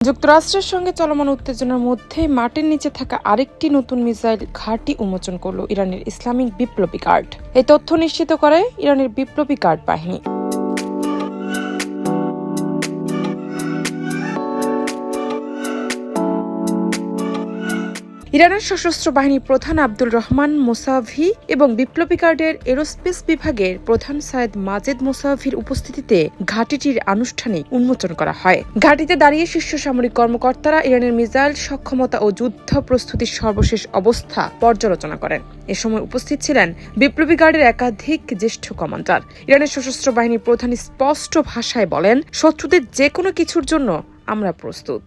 যুক্তরাষ্ট্রের সঙ্গে চলমান উত্তেজনার মধ্যে মাটির নিচে থাকা আরেকটি নতুন মিসাইল ঘাঁটি উন্মোচন করল ইরানের ইসলামিক বিপ্লবী গার্ড। এই তথ্য নিশ্চিত করে ইরানের বিপ্লবী গার্ড বাহিনী। ইরানের সশস্ত্র বাহিনী প্রধান আব্দুল রহমান মোসাভি এবং বিপ্লবী গার্ডের এরোস্পেস বিভাগের প্রধান সায়েদ মাজেদ মোসাভির উপস্থিতিতে ঘাঁটিটির আনুষ্ঠানিক উন্মোচন করা হয়। ঘাঁটিতে দাঁড়িয়ে শীর্ষ সামরিক কর্মকর্তারা ইরানের মিসাইল সক্ষমতা ও যুদ্ধ প্রস্তুতির সর্বশেষ অবস্থা পর্যালোচনা করেন। এ সময় উপস্থিত ছিলেন বিপ্লবী গার্ডের একাধিক জ্যেষ্ঠ কমান্ডার। ইরানের সশস্ত্র বাহিনীর প্রধান স্পষ্ট ভাষায় বলেন, শত্রুদের যে কোনো কিছুর জন্য আমরা প্রস্তুত।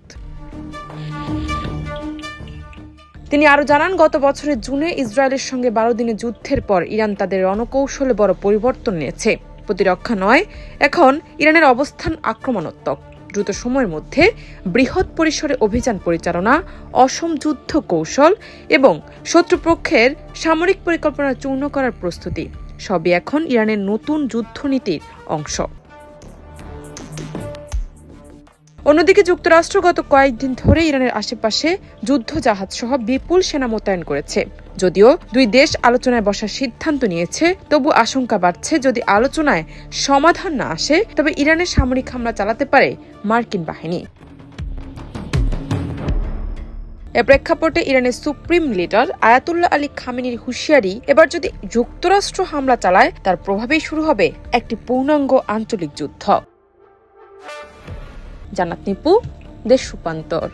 তিনি আরও জানান, গত বছরের জুনে ইসরায়েলের সঙ্গে 12 দিনের যুদ্ধের পর ইরান তাদের রণকৌশলে বড় পরিবর্তন নিয়েছে। প্রতিরক্ষা নয়, এখন ইরানের অবস্থান আক্রমণাত্মক। দ্রুত সময়ের মধ্যে বৃহৎ পরিসরে অভিযান পরিচালনা, অসম যুদ্ধ কৌশল এবং শত্রুপক্ষের সামরিক পরিকল্পনা চূর্ণ করার প্রস্তুতি সবই এখন ইরানের নতুন যুদ্ধনীতির অংশ। অন্যদিকে যুক্তরাষ্ট্র গত কয়েকদিন ধরে ইরানের আশেপাশে যুদ্ধজাহাজ সহ বিপুল সেনা মোতায়েন করেছে। যদিও দুই দেশ আলোচনায় বসার সিদ্ধান্ত নিয়েছে, তবু আশঙ্কা বাড়ছে যদি আলোচনায় সমাধান না আসে তবে ইরানের সামরিক হামলা চালাতে পারে মার্কিন বাহিনী। এ প্রেক্ষাপটে ইরানের সুপ্রিম লিডার আয়াতুল্লাহ আলী খামেনির হুঁশিয়ারি, এবার যদি যুক্তরাষ্ট্র হামলা চালায় তার প্রভাবেই শুরু হবে একটি পূর্ণাঙ্গ আঞ্চলিক যুদ্ধ। জান্নাত নিপু, দেশ রূপান্তর।